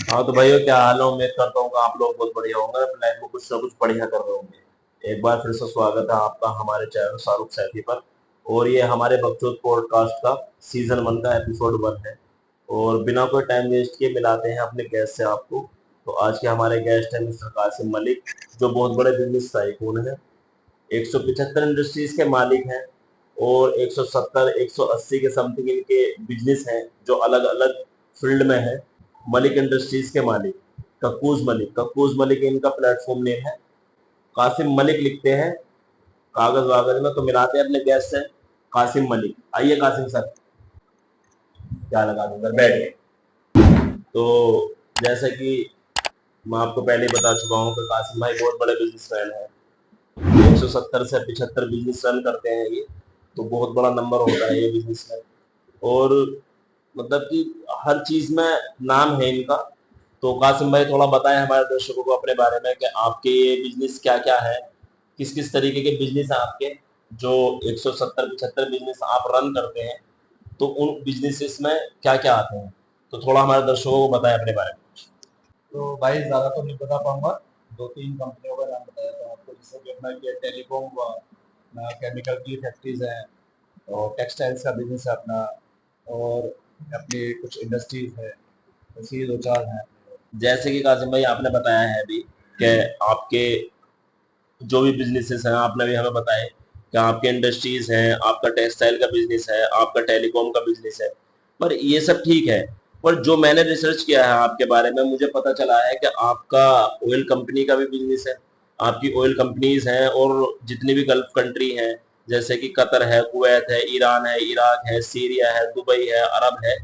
हाँ तो भाइयों, क्या हाल है? उम्मीद करता हूँ कि आप लोग बहुत बढ़िया होंगे, अपनी लाइफ में कुछ ना कुछ बढ़िया कर रहे होंगे। एक बार फिर से स्वागत है आपका हमारे चैनल शाहरुख सैफी पर। और ये हमारे बकचोद पॉडकास्ट का सीजन 1 का एपिसोड 1 है। और बिना कोई टाइम वेस्ट किए मिलाते हैं अपने गेस्ट से आपको। तो आज के हमारे गेस्ट हैं मिस्टर कासिम मलिक, जो बहुत बड़े बिजनेस टाइकून हैं। 175 इंडस्ट्रीज के मालिक हैं। और 170 180 के समथिंग इनके बिजनेस हैं, जो अलग अलग फील्ड में है। मलिक इंडस्ट्रीज के मालिक कक्कूज मलिक इनका प्लेटफॉर्म नेम है। कासिम मलिक लिखते हैं कागज वागज में, तो मिलाते हैं अपने गैस से। कासिम मलिक, आइए कासिम सर, क्या लगा दूं सर, बैठिए। तो जैसे कि मैं आपको पहले ही बता चुका हूँ कि कासिम भाई बहुत बड़े बिजनेसमैन हैं। 170 से 75 बिजनेस रन करते हैं ये। तो बहुत बड़ा नंबर होता है ये बिजनेस में। और मतलब कि हर चीज में नाम है इनका। तो कासिम भाई थोड़ा बताएं हमारे दर्शकों को अपने बारे में कि आपके ये बिजनेस क्या क्या है, किस किस तरीके के बिजनेस हैं आपके, जो 170 75 बिजनेस आप रन करते हैं। तो उन बिजनेसेस में क्या क्या आते हैं, तो थोड़ा हमारे दर्शकों को बताएं अपने बारे में। तो भाई ज़्यादा तो नहीं बता पाऊंगा। दो तीन कंपनियों का नाम बताया था आपको, जैसे कि अपना ये टेलीकॉम हुआ, अपना केमिकल की फैक्ट्रीज हैं, और टेक्सटाइल्स का बिजनेस है अपना, और अपनी कुछ इंडस्ट्रीज है, ऐसी दो चार हैं। जैसे कि कासिम भाई आपने बताया है अभी कि आपके जो भी बिजनेसेस हैं, आपने भी हमें बताया कि आपके इंडस्ट्रीज हैं, आपका टेक्सटाइल का बिजनेस है, आपका टेलीकॉम का बिजनेस है। पर ये सब ठीक है। पर जो मैंने रिसर्च किया है आपके बारे में, मुझे पता चला है कि आपका ऑयल कंपनी का भी बिजनेस है। आपकी ऑयल कंपनीज हैं, और जितनी भी गल्फ कंट्री हैं, जैसे कि कतर है, कुवैत है, ईरान है, इराक है, सीरिया है, दुबई है, अरब है,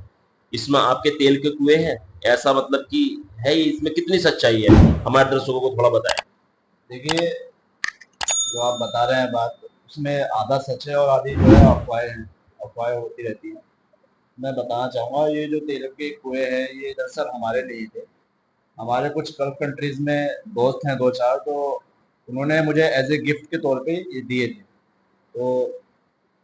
इसमें आपके तेल के कुएं हैं। ऐसा मतलब कि है, इसमें कितनी सच्चाई है, हमारे दर्शकों को थोड़ा बताएं। देखिए, जो आप बता रहे हैं बात, उसमें आधा सच है और आधी जो है अफवाहें हैं। अफवाहें होती रहती हैं। मैं बताना चाहूँगा, ये जो तेल के कुएं हैं ये दरअसल हमारे लिए थे। हमारे कुछ गल्फ कंट्रीज में दोस्त हैं दो चार, तो उन्होंने मुझे एज ए गिफ्ट के तौर पे ये दिए थे। तो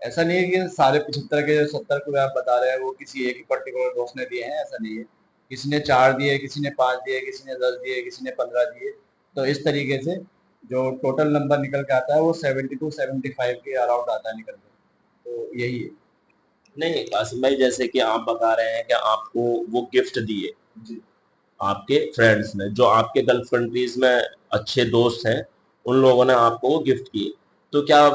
ऐसा नहीं है कि सारे 75 के जो 70 को आप बता रहे हैं वो किसी एक ही पर्टिकुलर दोस्त ने दिए हैं, ऐसा नहीं है। किसी ने 4 दिए, किसी ने 5 दिए, किसी ने 10 दिए, किसी ने 15 दिए। तो इस तरीके से जो टोटल नंबर निकल के आता है वो 70 to 75 के अराउंड आता है निकल के। तो यही है। नहीं कासिम भाई, जैसे कि आप बता रहे हैं कि आपको वो गिफ्ट दिए जी। आपके फ्रेंड्स ने, जो आपके गल्फ कंट्रीज में अच्छे दोस्त हैं, उन लोगों ने आपको वो गिफ्ट किए। तो क्या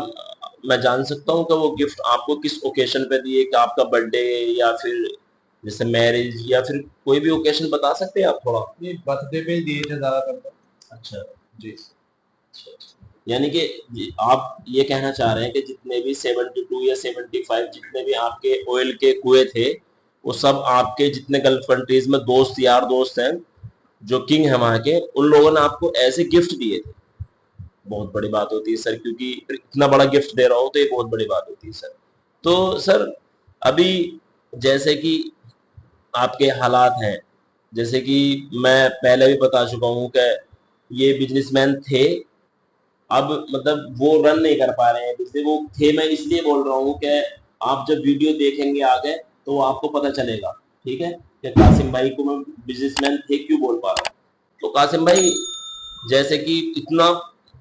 मैं जान सकता हूँ कि वो गिफ्ट आपको किस ओकेशन पे दिए, कि आपका बर्थडे, या फिर जैसे मैरिज, या फिर कोई भी ओकेशन बता सकते हैं आप थोड़ा? ये बर्थडे पे ही दिए थे ज़्यादातर तो। अच्छा। जी। अच्छा, अच्छा। यानी कि आप ये कहना चाह रहे हैं कि जितने भी 72 या 75 जितने भी आपके ऑयल के कुएं थे, वो सब आपके जितने गल्फ कंट्रीज में दोस्त यार दोस्त हैं, जो किंग है वहां के, उन लोगों ने आपको ऐसे गिफ्ट दिए थे। बहुत बड़ी बात होती है सर, क्योंकि इतना बड़ा गिफ्ट दे रहा हो तो ये बहुत बड़ी बात होती है सर। तो सर, अभी जैसे कि आपके हालात हैं, जैसे कि मैं पहले भी बता चुका हूँ कि ये बिजनेसमैन थे। अब मतलब वो रन नहीं कर पा रहे हैं बिजनेस, वो थे, मैं इसलिए बोल रहा हूँ कि आप जब वीडियो देखेंगे आगे तो आपको पता चलेगा, ठीक है, कि कासिम भाई को मैं बिजनेसमैन थे क्यों बोल पा रहा हूँ। तो कासिम भाई, जैसे कि इतना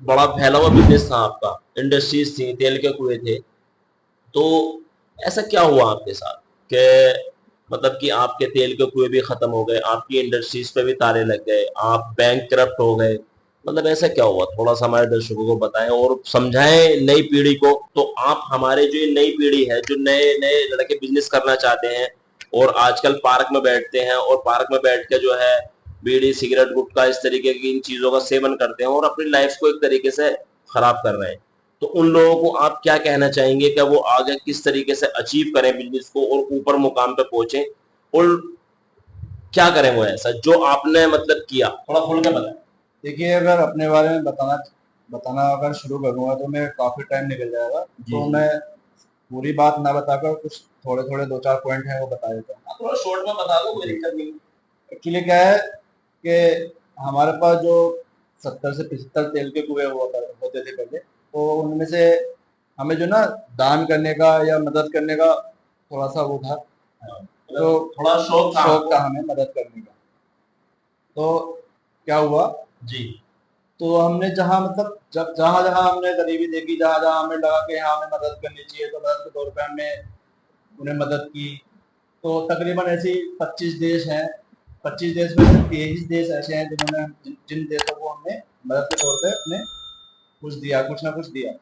बड़ा फैला हुआ बिजनेस था आपका, इंडस्ट्रीज थी, तेल के कुएं थे, तो ऐसा क्या हुआ आपके साथ कि मतलब कि आपके तेल के कुएं भी खत्म हो गए, आपकी इंडस्ट्रीज पे भी ताले लग गए, आप बैंक करप्ट हो गए? मतलब ऐसा क्या हुआ, थोड़ा सा हमारे दर्शकों को बताएं और समझाएं नई पीढ़ी को। तो आप हमारे जो ये नई पीढ़ी है, जो नए नए लड़के बिजनेस करना चाहते हैं, और आजकल पार्क में बैठते हैं, और पार्क में बैठ के जो है बीड़ी सिगरेट गुटखा इस तरीके की इन चीजों का सेवन करते हैं, और अपनी लाइफ को एक तरीके से खराब कर रहे हैं। तो उन लोगों को आप क्या कहना चाहेंगे कि वो आगे किस तरीके से अचीव करें बिजनेस को, और ऊपर मुकाम पे पहुंचे, और क्या करें वो ऐसा जो आपने मतलब किया, थोड़ा खुल के बताएं। देखिए, अगर अपने बारे में बताना बताना अगर शुरू करूँगा तो मैं काफ़ी टाइम निकल जाएगा। जी तो जी। मैं पूरी बात ना बताकर कुछ थोड़े थोड़े दो चार पॉइंट हैं वो बता देता हूँ। आप थोड़ा शॉर्ट में बता दो, कोई जी। दिक्कत नहीं। एक्चुअली क्या है कि हमारे पास जो 70 से 75 तेल के कुएं होते थे पहले, तो उनमें से हमें जो ना दान करने का या मदद करने का थोड़ा सा वो था। हाँ, तो मतलब थोड़ा शौक था शौक आपको। था हमें मदद करने का। तो क्या हुआ, जी। तो हमने जहाँ मतलब जब जहाँ जहाँ हमने गरीबी देखी, जहाँ जहाँ हमें लगा कि हाँ हमें मदद करनी चाहिए, तो मदद के तौर पे हमने उन्हें मदद की। तो तकरीबन ऐसी 25 देश हैं, 25 देश में से 23 देश ऐसे हैं जिन्होंने जिन देशों को हमने मदद के तौर पे अपने कुछ दिया, कुछ ना कुछ दिया।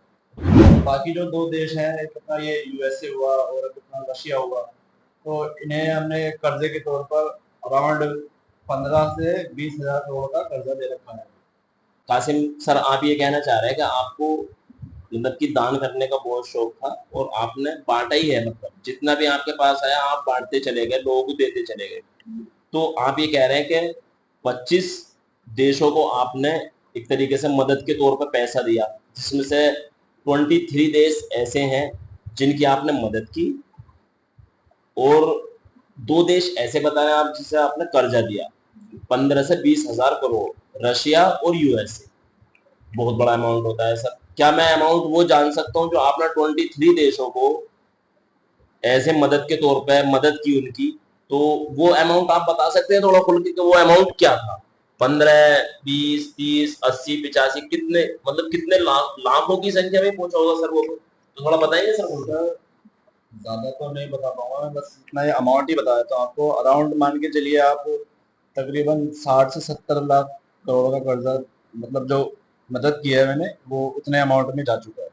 बाकी जो 2 देश हैं, एक अपना ये यूएसए हुआ और एक अपना रशिया हुआ, तो इन्हें हमने कर्जे के तौर पर अराउंड 15 से 20 हजार करोड़ का कर्जा दे रखा है। कासिम सर, आप ये कहना चाह रहे हैं कि आपको मतलब कि दान करने का बहुत शौक था और आपने बांटा ही है, मतलब जितना भी आपके पास आया आप बांटते चले गए, लोगों को देते चले गए। तो आप ये कह रहे हैं कि 25 देशों को आपने एक तरीके से मदद के तौर पर पैसा दिया, जिसमें से 23 देश ऐसे हैं जिनकी आपने मदद की, और 2 देश ऐसे बता रहे हैं आप जिसे आपने कर्जा दिया 15 से 20 हजार करोड़, रशिया और यूएसए। बहुत बड़ा अमाउंट होता है सर। क्या मैं अमाउंट वो जान सकता हूँ जो आपने 23 देशों को ऐसे मदद के तौर पे मदद की उनकी? तो वो अमाउंट आप बता सकते हैं थोड़ा खुल के कि वो अमाउंट क्या था? 15, 20, 30, 80, 85, कितने, मतलब कितने लाखों की संख्या में पहुंचा होगा सर वो? तो थोड़ा बताएंगे सर खुल के? सर ज्यादा तो नहीं बता पाऊंगा मैं, बस इतना ही अमाउंट ही बता देता हूँ आपको। अराउंड मान के चलिए आप, तकरीबन 60 से 70 लाख करोड़ का कर्जा, मतलब जो मदद की है मैंने, वो उतने अमाउंट में जा चुका है।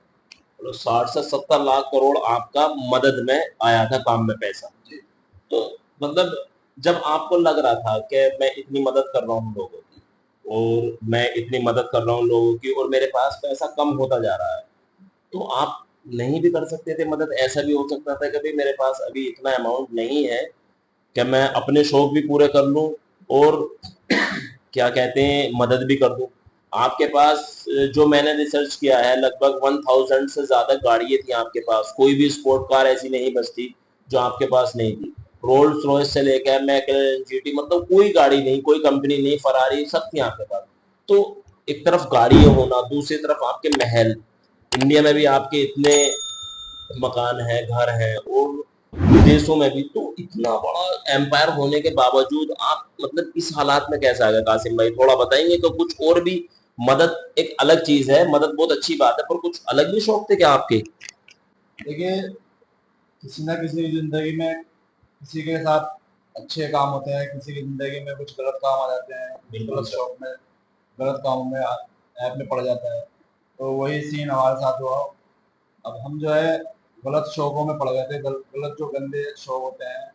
मतलब 60 से 70 लाख करोड़ आपका मदद में आया था, काम में पैसा। जी। तो मतलब जब आपको लग रहा था कि मैं इतनी मदद कर रहा हूँ लोगों की, और मैं इतनी मदद कर रहा हूँ लोगों की, और मेरे पास पैसा कम होता जा रहा है, तो आप नहीं भी कर सकते थे मदद? ऐसा भी हो सकता था कि भाई मेरे पास अभी इतना अमाउंट नहीं है कि मैं अपने शौक भी पूरे कर लूं और क्या कहते हैं मदद भी कर दूं। आपके पास जो मैंने रिसर्च किया है, लगभग 1000 से ज्यादा गाड़ियां थी आपके पास, कोई भी स्पोर्ट कार ऐसी नहीं बचती जो आपके पास नहीं थी। रोल्स रॉयस से लेकर मैक्लेरन जीटी, मतलब कोई गाड़ी नहीं, कोई कंपनी नहीं, फरारी, सब थी आपके पास। तो एक तरफ गाड़ी होना, दूसरी तरफ आपके महल, इंडिया में भी आपके इतने मकान है, घर है, और विदेशों में भी, तो इतना बड़ा एम्पायर होने के बावजूद आप मतलब इस हालात में कैसे आ गए कासिम भाई? थोड़ा बताएंगे तो। कुछ और भी, मदद एक अलग चीज है, मदद बहुत अच्छी बात है, पर कुछ अलग भी शौक थे क्या आपके? देखिए, किसी ना किसी की जिंदगी में किसी के साथ अच्छे काम होते हैं, किसी की जिंदगी में कुछ गलत काम आ जाते हैं, कुछ बिल्कुल गलत सर। शौक में, गलत कामों में ऐप में पड़ जाता है। तो वही सीन हमारे साथ हुआ। अब हम जो है गलत शौकों में पड़ गए थे, गलत जो गंदे शौक होते हैं,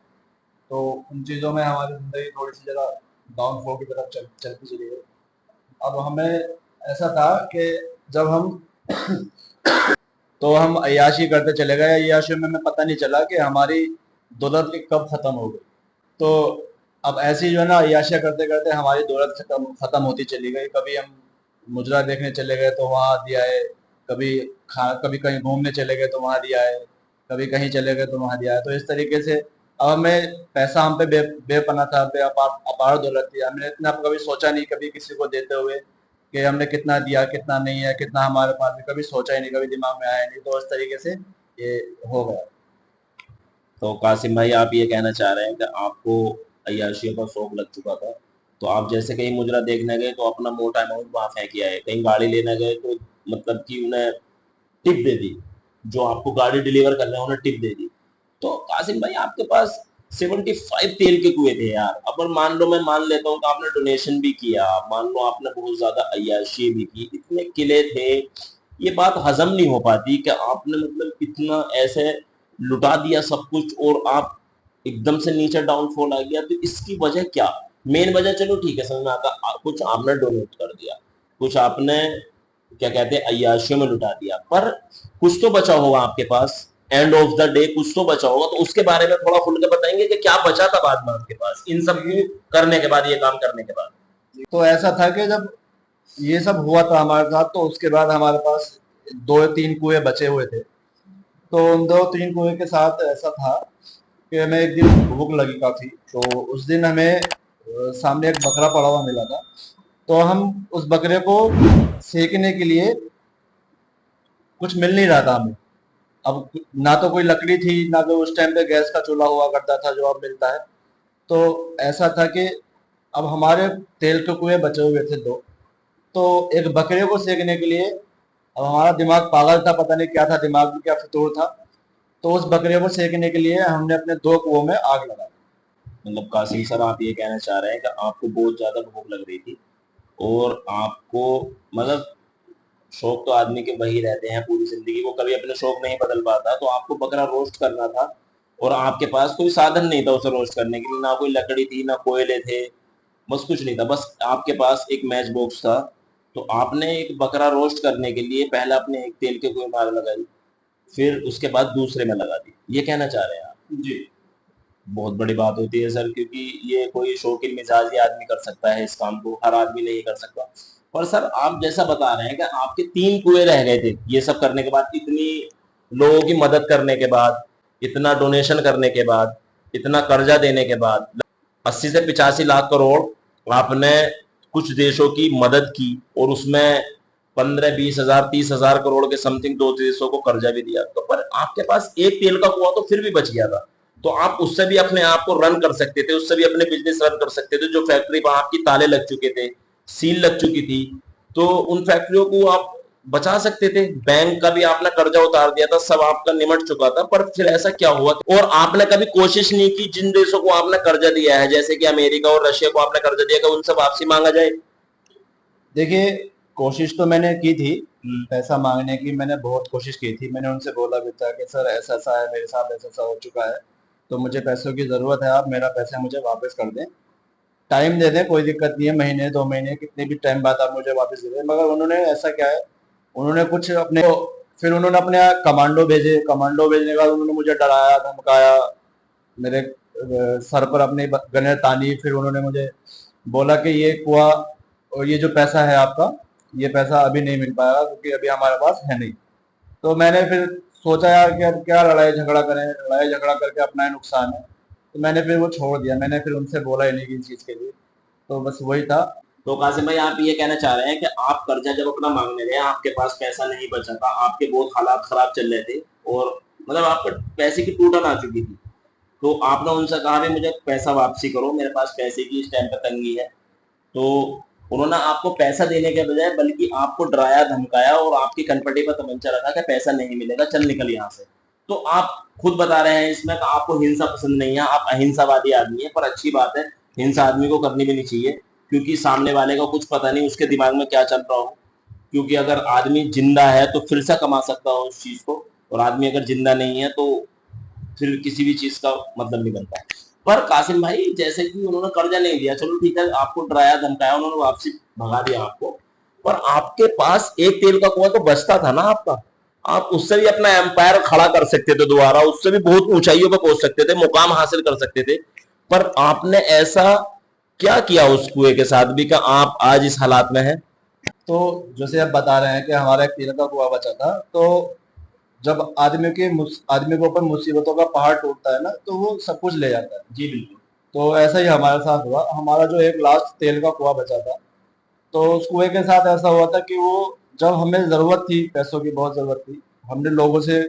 तो उन चीज़ों में हमारी ज़िंदगी थोड़ी सी ज़्यादा डाउनफॉल की तरफ चलती चली गई। अब हमें ऐसा था कि जब हम तो हम अय्याशी करते चले गए, अय्याशी में हमें पता नहीं चला कि हमारी दौलत कब खत्म हो गई। तो अब ऐसी जो है ना, अय्याशियाँ करते करते हमारी दौलत खत्म खत्म होती चली गई। कभी हम मुजरा देखने चले गए तो वहाँ दिया है, कभी कभी कहीं घूमने चले गए तो वहाँ दिया है, कभी कहीं चले गए तो वहाँ दिया है। तो इस तरीके से अब हमें पैसा हम पे बेपना था, अपार दौलत थी। हमने इतना कभी सोचा नहीं, कभी किसी को देते हुए कि हमने कितना दिया, कितना नहीं है, कितना हमारे पास है, कभी सोचा ही नहीं, कभी दिमाग में आया नहीं। तो इस तरीके से ये हो गया। तो कासिम भाई, आप ये कहना चाह रहे हैं कि आपको अय्याशियों का शौक लग चुका था, तो आप जैसे कहीं मुजरा देखने गए तो अपना मोटा अमाउंट वहां फेंक आए, कहीं गाड़ी लेने गए तो मतलब कि उन्हें टिप दे दी, जो आपको गाड़ी डिलीवर कर रहे हैं उन्हें टिप दे दी। तो कासिम भाई, आपके पास 75 तेल के कुएं थे यार। अब मान लो, मैं मान लेता हूँ कि आपने डोनेशन भी किया, मान लो आपने बहुत ज्यादा अय्याशी भी की, इतने किले थे, ये बात हजम नहीं हो पाती कि आपने मतलब इतना ऐसे लुटा दिया सब कुछ, और आप एकदम से नीचे डाउनफॉल आ गया। तो इसकी वजह क्या? मेन वजह चलो ठीक है, समझ में आता, कुछ आपने डोनेट कर दिया, कुछ आपने क्या कहते हैं अय्याशियों में लुटा दिया, पर कुछ तो बचा होगा आपके पास, एंड ऑफ द डे कुछ तो बचा होगा। तो उसके बारे में थोड़ा खुल के बताएंगे कि क्या बचा था बाद में आपके पास, इन सब को करने के बाद, ये काम करने के बाद? तो ऐसा था कि जब ये सब हुआ था हमारे साथ, तो उसके बाद हमारे पास 2 3 कुएं बचे हुए थे। तो उन 2 3 कुएं के साथ ऐसा था कि हमें एक दिन भूख लगी काफी। तो उस दिन हमें सामने एक बकरा पड़ा हुआ मिला था। तो हम उस बकरे को सेकने के लिए, कुछ मिल नहीं रहा था हमें। अब ना तो कोई लकड़ी थी, ना तो उस टाइम पे गैस का चूल्हा हुआ करता था जो अब मिलता है। तो ऐसा था कि अब हमारे तेल के कुएं बचे हुए थे दो, तो एक बकरे को सेकने के लिए, अब हमारा दिमाग पागल था, पता नहीं क्या था दिमाग में, क्या फितूर था, तो उस बकरे को सेकने के लिए हमने अपने दो कुओं में आग लगा दी। मतलब कासिम सर आप ये कहना चाह रहे हैं कि आपको बहुत ज्यादा भूख लग रही थी और आपको मतलब शौक तो आदमी के वही रहते हैं पूरी जिंदगी, वो कभी अपने शौक नहीं बदल पाता, तो आपको बकरा रोस्ट करना था और आपके पास कोई साधन नहीं था उसे रोस्ट करने के लिए, ना कोई लकड़ी थी ना कोयले थे, बस कुछ नहीं था, बस आपके पास एक मैच बॉक्स था। तो आपने एक बकरा रोस्ट करने के लिए पहले अपने एक तेल के कुएं में आग लगाई, फिर उसके बाद दूसरे में लगा दी, ये कहना चाह रहे हैं आप? जी। बहुत बड़ी बात होती है सर, क्योंकि ये कोई शौकीन मिजाजी आदमी कर सकता है इस काम को, हर आदमी नहीं कर सकता। पर सर आप जैसा बता रहे हैं कि आपके 3 कुएं रह गए थे ये सब करने के बाद, इतनी लोगों की मदद करने के बाद, इतना डोनेशन करने के बाद, इतना कर्जा देने के बाद, 80 से 85 लाख करोड़ आपने कुछ देशों की मदद की और उसमें 15-20 हजार 30 हजार करोड़ के समथिंग दो देशों को कर्जा भी दिया, तो पर आपके पास एक तेल का कुआं तो फिर भी बच गया था, तो आप उससे भी अपने आप को रन कर सकते थे, उससे भी अपने बिजनेस रन कर सकते थे, जो फैक्ट्री पर आपकी ताले लग चुके थे, सील लग चुकी थी, तो उन फैक्ट्रियों को आप बचा सकते थे, बैंक का भी आपने कर्जा उतार दिया था, सब आपका निमट चुका था, पर फिर ऐसा क्या हुआ? और आपने कभी कोशिश नहीं की जिन देशों को आपने कर्जा दिया है, जैसे कि अमेरिका और रशिया को आपने कर्जा दिया, उनसे वापसी मांगा जाए? देखिए, कोशिश तो मैंने की थी, पैसा मांगने की मैंने बहुत कोशिश की थी, मैंने उनसे बोला भी था कि सर ऐसा ऐसा है, मेरे साथ ऐसा ऐसा हो चुका है, तो मुझे पैसों की ज़रूरत है, आप मेरा पैसा मुझे वापस कर दें, टाइम दे दें, कोई दिक्कत नहीं है, महीने 2 महीने कितने भी टाइम बाद आप मुझे वापस दे दें। मगर उन्होंने ऐसा क्या है, उन्होंने कुछ अपने, फिर उन्होंने अपने कमांडो भेजे, कमांडो भेजने के बाद उन्होंने मुझे डराया धमकाया, मेरे सर पर अपनी गन तानी, फिर उन्होंने मुझे बोला कि ये कुआ और ये जो पैसा है आपका, ये पैसा अभी नहीं मिल पाएगा क्योंकि अभी हमारे पास है नहीं। तो मैंने फिर सोचा यार कि अब क्या लड़ाई झगड़ा करें, लड़ाई झगड़ा करके अपना ही नुकसान है, तो मैंने फिर वो छोड़ दिया, मैंने फिर उनसे बोला ही नहीं किसी चीज़ के लिए। तो बस वही था। तो कासिम भाई आप ये कहना चाह रहे हैं कि आप कर्जा जब अपना मांगने गए, आपके पास पैसा नहीं बचा था, आपके बहुत हालात खराब चल रहे थे और मतलब आपको पैसे की टूटन आ चुकी थी, तो आपने उनसे कहा भी मुझे पैसा वापसी करो, मेरे पास पैसे की इस टाइम पे तंगी है, तो उन्होंने आपको पैसा देने के बजाय बल्कि आपको डराया धमकाया और आपकी कनपटी पर तमंचा रखा कि पैसा नहीं मिलेगा, चल निकल यहाँ से। तो आप खुद बता रहे हैं इसमें कि आपको हिंसा पसंद नहीं है, आप अहिंसावादी आदमी है, पर अच्छी बात है, हिंसा आदमी को करनी भी नहीं चाहिए, क्योंकि सामने वाले का कुछ पता नहीं उसके दिमाग में क्या चल रहा हो, क्योंकि अगर आदमी जिंदा है तो फिर से कमा सकता हो उस चीज को, और आदमी अगर जिंदा नहीं है तो फिर किसी भी चीज का मतलब नहीं बनता। पर कासिम भाई जैसे कि उन्होंने कर्जा नहीं दिया, चलो ठीक है, आपको डराया धमकाया, उन्होंने वापसी भगा दिया आपको, पर आपके पास एक तेल का कुआं तो बचता था ना आपका, आप उससे भी अपना एम्पायर खड़ा कर सकते थे दोबारा, उससे भी बहुत ऊंचाइयों पर पहुंच सकते थे, मुकाम हासिल कर सकते थे, पर आपने ऐसा क्या किया उस कुएं के साथ भी कि आप आज इस हालात में हैं? तो जैसे आप बता रहे हैं कि हमारा एक तेल का कुआ बचा था, तो जब आदमी के ऊपर मुसीबतों का पहाड़ टूटता है ना, तो वो सब कुछ ले जाता है। जी बिल्कुल। तो ऐसा ही हमारे साथ हुआ, हमारा जो एक लास्ट तेल का कुआ बचा था, तो उस कुएं के साथ ऐसा हुआ था कि वो, जब हमें ज़रूरत थी, पैसों की बहुत ज़रूरत थी, हमने लोगों से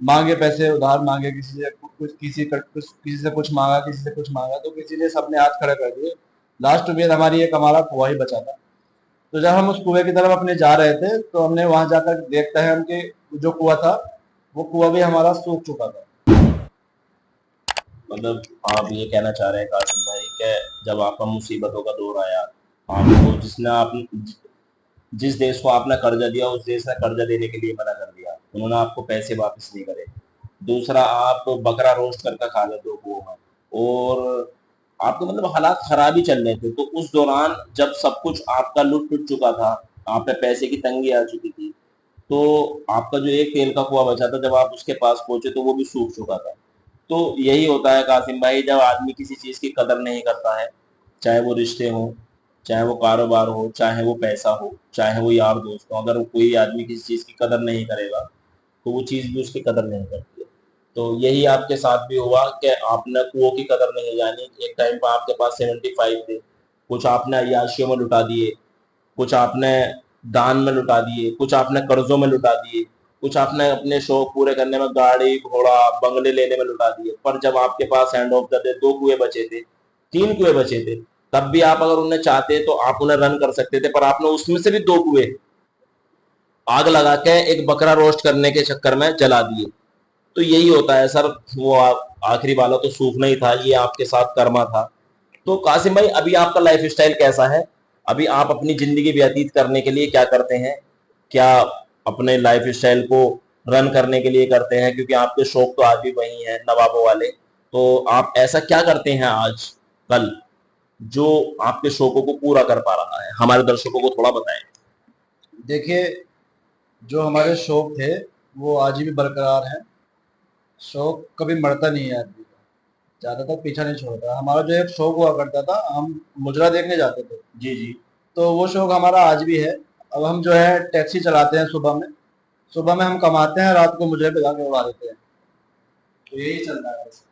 मांगे पैसे, उधार मांगे, किसी से कुछ मांगा, किसी से कुछ मांगा, तो किसी ने सबने हाथ खड़े कर दिए। लास्ट में हमारी एक हमारा कुआ ही बचा था। तो जब हम उस कुएं की तरफ अपने जा रहे थे, तो हमने वहां जाकर देखते हैं हम कि जो कुआ था, वो कुआ भी हमारा सूख चुका था। मतलब आप ये कहना चाह रहे हैं कासिम भाई कि जब आपका मुसीबतों का दौर आया, आपको जिस देश को आपने कर्जा दिया उस देश ने कर्जा देने के लिए मना कर दिया, उन्होंने आपको पैसे वापस नहीं करे, दूसरा आप बकरा रोस्ट करके खा लेते हो कुओं में, और आपके मतलब हालात खराब ही चल रहे थे, तो उस दौरान जब सब कुछ आपका लुट टुट चुका था, आप पे पैसे की तंगी आ चुकी थी, तो आपका जो एक तेल का कुआं बचा था जब आप उसके पास पहुंचे तो वो भी सूख चुका था। तो यही होता है कासिम भाई, जब आदमी किसी चीज की कदर नहीं करता है, चाहे वो रिश्ते हो, चाहे वो कारोबार हो, चाहे वो पैसा हो, चाहे वो यार दोस्त हो, अगर कोई आदमी किसी चीज की कदर नहीं करेगा तो वो चीज भी उसकी कदर नहीं करती है। तो यही आपके साथ भी हुआ कि आपने कुओं की कदर नहीं जानी, एक टाइम पर आपके पास 75 थे, कुछ आपने अय्याशियों में लुटा दिए, कुछ आपने दान में लुटा दिए, कुछ आपने कर्जों में लुटा दिए, कुछ आपने अपने शौक पूरे करने में गाड़ी घोड़ा बंगले लेने में लुटा दिए, पर जब आपके पास एंड ऑफ द डे 2 कुएं बचे थे, 3 कुएं बचे थे, तब भी आप अगर उन्हें चाहते तो आप उन्हें रन कर सकते थे, पर आपने उसमें से भी 2 कुएं आग लगा के एक बकरा रोस्ट करने के चक्कर में जला दिए। तो यही होता है सर, वो आखिरी वाला तो सूखना ही था, ये आपके साथ कर्मा था। तो कासिम भाई, अभी आपका लाइफ स्टाइल कैसा है? अभी आप अपनी जिंदगी व्यतीत करने के लिए क्या करते हैं? क्या अपने लाइफ स्टाइल को रन करने के लिए करते हैं? क्योंकि आपके शौक तो आज भी वही हैं, नवाबों वाले। तो आप ऐसा क्या करते हैं आज कल जो आपके शौकों को पूरा कर पा रहा है? हमारे दर्शकों को थोड़ा बताएं। देखिए, जो हमारे शौक थे वो आज भी बरकरार हैं। शौक कभी मरता नहीं है आदमी का, ज़्यादा तक पीछा नहीं छोड़ता। हमारा जो एक शौक हुआ करता था, हम मुजरा देखने जाते थे, जी जी। तो वो शौक हमारा आज भी है। अब हम जो है टैक्सी चलाते हैं, सुबह में हम कमाते हैं, रात को मुजरे पे जाके उड़ा देते हैं। तो यही चल रहा है बस।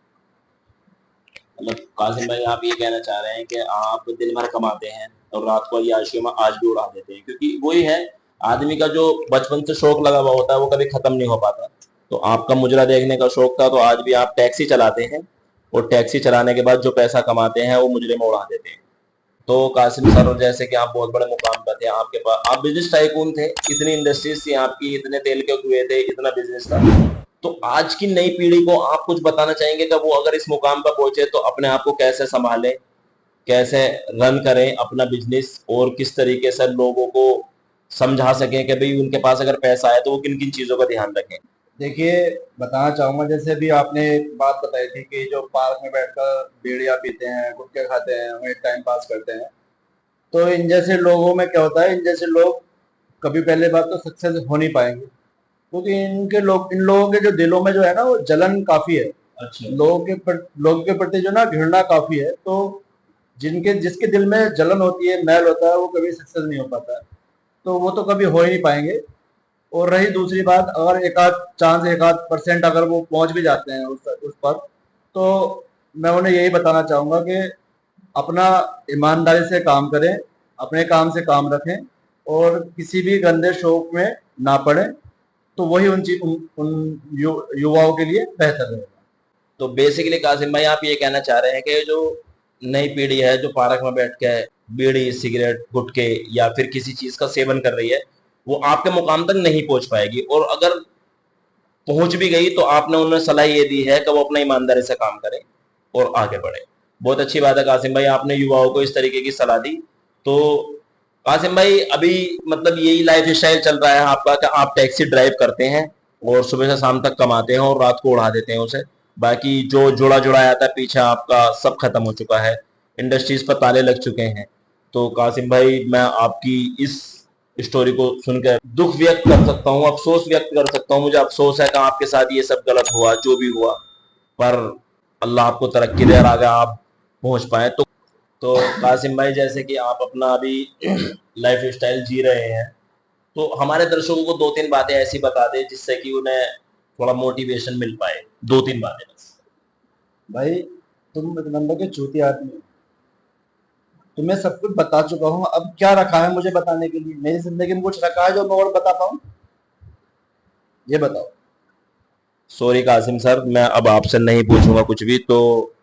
मतलब कासिम भाई, आप ये कहना चाह रहे हैं कि आप दिन भर कमाते हैं और रात को ये आशियों में आज भी उड़ा देते हैं, क्योंकि वही है, आदमी का जो बचपन से शौक लगा हुआ होता है वो कभी खत्म नहीं हो पाता। तो आपका मुजरा देखने का शौक था, तो आज भी आप टैक्सी चलाते हैं और टैक्सी चलाने के बाद जो पैसा कमाते हैं वो मुजरे में उड़ा देते हैं। तो कासिम सर, जैसे कि आप बहुत बड़े मुकाम पर थे, आपके पास आप बिजनेस टाइकून थे, इतनी इंडस्ट्रीज थी आपकी, इतने तेल के कुएं थे, इतना बिजनेस था। तो आज की नई पीढ़ी को आप कुछ बताना चाहेंगे कि वो अगर इस मुकाम पर पहुंचे तो अपने आप को कैसे संभालें, कैसे रन करें अपना बिजनेस, और किस तरीके से लोगों को समझा सकें कि भाई उनके पास अगर पैसा है तो वो किन किन चीजों का ध्यान रखें? देखिए, बताना चाहूँगा, जैसे भी आपने एक बात बताई थी कि जो पार्क में बैठकर बीड़ियाँ पीते हैं, गुटखे खाते हैं, वहीं टाइम पास करते हैं, तो इन जैसे लोगों में क्या होता है, इन जैसे लोग कभी पहले बात तो सक्सेस हो नहीं पाएंगे, क्योंकि इन लोगों के जो दिलों में जो है ना, वो जलन काफी है। अच्छा। लोगों के प्रति जो ना घृणा काफी है। तो जिनके जिसके दिल में जलन होती है, मैल होता है, वो कभी सक्सेस नहीं हो पाता है। तो वो तो कभी हो ही नहीं पाएंगे। और रही दूसरी बात, अगर एक आध चांस, एक आध परसेंट अगर वो पहुंच भी जाते हैं उस पर, तो मैं उन्हें यही बताना चाहूंगा कि अपना ईमानदारी से काम करें, अपने काम से काम रखें, और किसी भी गंदे शौक में ना पड़े। तो वही युवाओं के लिए बेहतर रहेगा। तो बेसिकली कासिम भाई, आप ये कहना चाह रहे हैं कि जो नई पीढ़ी है जो पार्क में बैठ के बीड़ी सिगरेट गुटखे या फिर किसी चीज का सेवन कर रही है, वो आपके मुकाम तक नहीं पहुंच पाएगी, और अगर पहुंच भी गई तो आपने उन्हें सलाह ये दी है कि वो अपना ईमानदारी से काम करें और आगे बढ़े। बहुत अच्छी बात है कासिम भाई, आपने युवाओं को इस तरीके की सलाह दी। तो कासिम भाई, अभी मतलब यही लाइफ स्टाइल चल रहा है आपका कि आप टैक्सी ड्राइव करते हैं और सुबह से शाम तक कमाते हैं और रात को उड़ा देते हैं उसे? बाकी जो जुड़ा जुड़ाया था पीछे आपका, सब खत्म हो चुका है, इंडस्ट्रीज पर ताले लग चुके हैं। तो कासिम भाई, मैं आपकी इस स्टोरी को सुनकर दुख व्यक्त कर सकता हूँ, अफसोस व्यक्त कर सकता हूँ। मुझे अफसोस है कि आपके साथ ये सब गलत हुआ, जो भी हुआ, पर अल्लाह आपको तरक्की दे और आगे आप पहुंच पाए। तो कासिम भाई, जैसे कि आप अपना अभी लाइफ स्टाइल जी रहे हैं, तो हमारे दर्शकों को 2-3 बातें ऐसी बता दें जिससे कि उन्हें थोड़ा मोटिवेशन मिल पाए। 2-3 बातें बस। भाई, तुम एक नंबर के चूती आदमी हो। तुम्हें सब कुछ बता चुका हूँ, अब क्या रखा है मुझे बताने के लिए? मेरी जिंदगी में कुछ रखा है जो मैं और बता पाऊँ? ये बताओ। सॉरी कासिम सर, मैं अब आपसे नहीं पूछूंगा कुछ भी। तो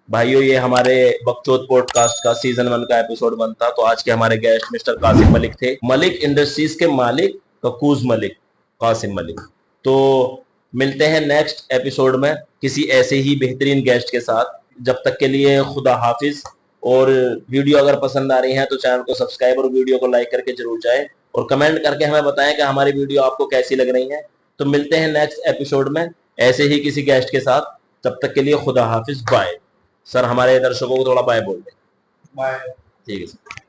भाइयों, ये हमारे बकचोद पॉडकास्ट का सीजन 1 का एपिसोड 1 था। तो आज के हमारे गेस्ट मिस्टर कासिम मलिक थे, मलिक इंडस्ट्रीज के मालिक, ककूज मलिक, कासिम मलिक। तो मिलते हैं नेक्स्ट एपिसोड में किसी ऐसे ही बेहतरीन गेस्ट के साथ। जब तक के लिए खुदा हाफिज। और वीडियो अगर पसंद आ रही है तो चैनल को सब्सक्राइब और वीडियो को लाइक करके जरूर जाएं, और कमेंट करके हमें बताएं कि हमारी वीडियो आपको कैसी लग रही है। तो मिलते हैं नेक्स्ट एपिसोड में ऐसे ही किसी गेस्ट के साथ। तब तक के लिए खुदा हाफिज, बाय। सर, हमारे दर्शकों को थोड़ा बाय बोल दें। बाय। ठीक है सर।